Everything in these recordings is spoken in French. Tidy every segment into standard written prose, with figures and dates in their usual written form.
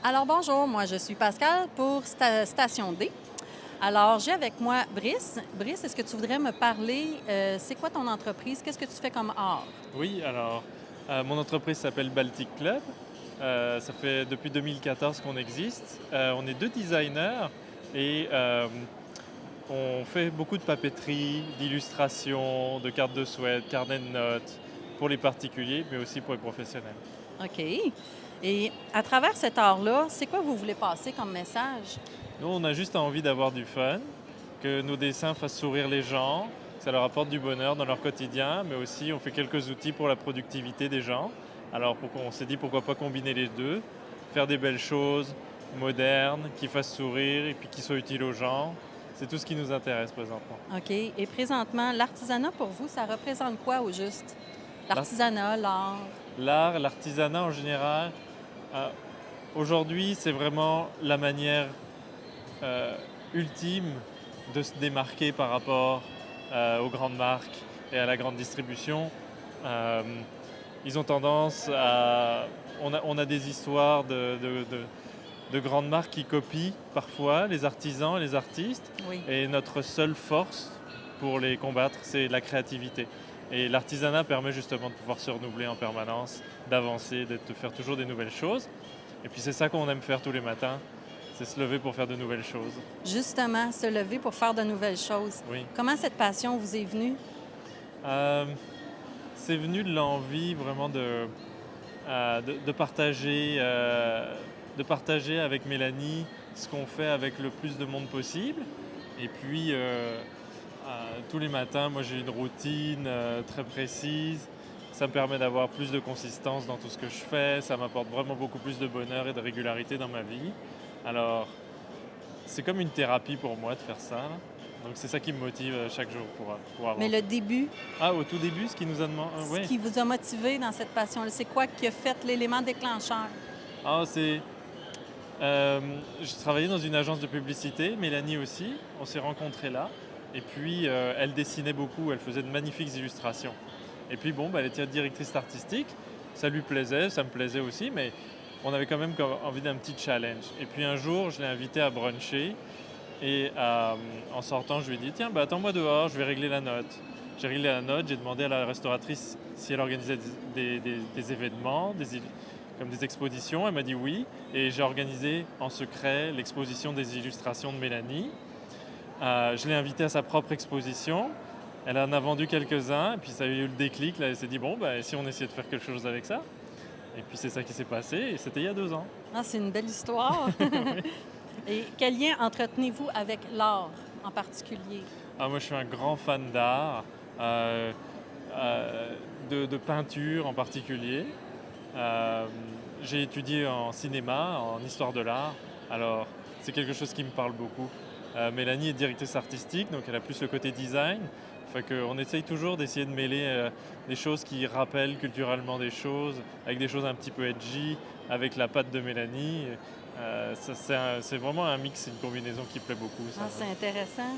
Alors bonjour, moi je suis Pascal pour Station D. Alors j'ai avec moi Brice. Brice, est-ce que tu voudrais me parler, c'est quoi ton entreprise? Qu'est-ce que tu fais comme art? Oui, alors, mon entreprise s'appelle Baltic Club. Ça fait depuis 2014 qu'on existe. On est 2 designers et on fait beaucoup de papeterie, d'illustrations, de cartes de souhait, carnets de notes pour les particuliers, mais aussi pour les professionnels. OK. Et à travers cet art-là, c'est quoi vous voulez passer comme message? Nous, on a juste envie d'avoir du fun, que nos dessins fassent sourire les gens, que ça leur apporte du bonheur dans leur quotidien, mais aussi on fait quelques outils pour la productivité des gens. Alors on s'est dit pourquoi pas combiner les deux, faire des belles choses modernes, qui fassent sourire et puis qui soient utiles aux gens. C'est tout ce qui nous intéresse présentement. OK. Et présentement, l'artisanat pour vous, ça représente quoi au juste? L'art, L'artisanat, l'art. l'artisanat en général, euh, aujourd'hui c'est vraiment la manière euh, ultime de se démarquer par rapport aux grandes marques et à la grande distribution. Euh, Ils ont tendance à... On a des histoires de grandes marques qui copient parfois les artisans, les artistes, Oui. et notre seule force pour les combattre, c'est la créativité. Et l'artisanat permet justement de pouvoir se renouveler en permanence, d'avancer, de faire toujours des nouvelles choses. Et puis c'est ça qu'on aime faire tous les matins, c'est se lever pour faire de nouvelles choses. Justement, se lever pour faire de nouvelles choses. Oui. Comment cette passion vous est venue? Euh, c'est venu de l'envie vraiment de partager avec Mélanie ce qu'on fait avec le plus de monde possible. Et puis, tous les matins, moi j'ai une routine très précise. Ça me permet d'avoir plus de consistance dans tout ce que je fais. Ça m'apporte vraiment beaucoup plus de bonheur et de régularité dans ma vie. Alors, c'est comme une thérapie pour moi de faire ça, là. Donc c'est ça qui me motive chaque jour pour Mais avancer. le début, Ah, au tout début, ce qui nous a demandé... ce oui. qui vous a motivé dans cette passion-là, c'est quoi qui a fait l'élément déclencheur? Ah, c'est... je travaillais dans une agence de publicité, Mélanie aussi, on s'est rencontrés là. Et puis elle dessinait beaucoup, elle faisait de magnifiques illustrations. Et puis bon, bah, elle était directrice artistique, ça lui plaisait, ça me plaisait aussi, mais on avait quand même envie d'un petit challenge. Et puis un jour, je l'ai invitée à bruncher et en sortant, je lui ai dit tiens, bah, attends-moi dehors, je vais régler la note. J'ai réglé la note, j'ai demandé à la restauratrice si elle organisait des événements, comme des expositions. Elle m'a dit oui. Et j'ai organisé en secret l'exposition des illustrations de Mélanie. Je l'ai invitée à sa propre exposition. Elle en a vendu quelques-uns. Et puis ça a eu le déclic. Là, elle s'est dit bon, bah, si on essayait de faire quelque chose avec ça. Et puis c'est ça qui s'est passé. Et c'était il y a 2 ans. Ah, c'est une belle histoire. Et quel lien entretenez-vous avec l'art en particulier? Ah, moi, je suis un grand fan d'art, euh, de peinture en particulier. Euh, j'ai étudié en cinéma, en histoire de l'art, alors c'est quelque chose qui me parle beaucoup. Mélanie est directrice artistique, donc elle a plus le côté design. Fait qu'on essaye toujours d'essayer de mêler des choses qui rappellent culturellement des choses, avec des choses un petit peu edgy, avec la patte de Mélanie. C'est vraiment un mix, une combinaison qui plaît beaucoup. Ça. Ah, c'est intéressant.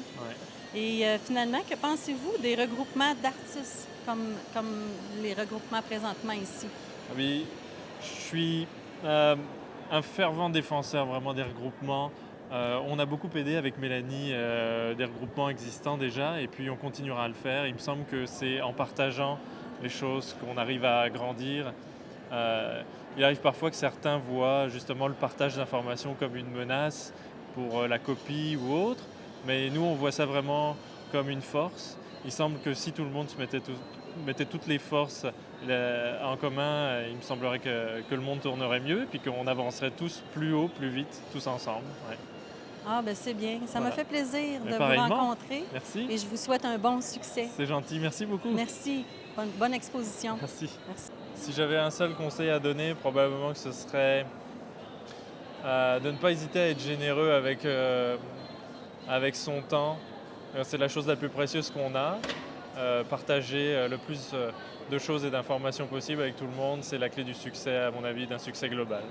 Ouais. Et finalement, que pensez-vous des regroupements d'artistes comme les regroupements présentement ici? Ah oui, je suis euh, un fervent défenseur vraiment des regroupements. On a beaucoup aidé avec Mélanie des regroupements existants déjà et puis on continuera à le faire. Il me semble que c'est en partageant les choses qu'on arrive à grandir. Euh, il arrive parfois que certains voient justement le partage d'informations comme une menace pour la copie ou autre, mais nous on voit ça vraiment comme une force. Il semble que si tout le monde mettait toutes les forces en commun, il me semblerait que le monde tournerait mieux et puis qu'on avancerait tous plus haut, plus vite, tous ensemble. Ouais. Ah, ben c'est bien. Ça m'a Voilà. fait plaisir Mais de vous pareillement, rencontrer merci, et je vous souhaite un bon succès. c'est gentil, merci beaucoup. Merci. Bonne exposition. Merci. Merci. Si j'avais un seul conseil à donner, probablement que ce serait de ne pas hésiter à être généreux avec son temps. C'est la chose la plus précieuse qu'on a. Partager le plus de choses et d'informations possibles avec tout le monde, c'est la clé du succès, à mon avis, d'un succès global.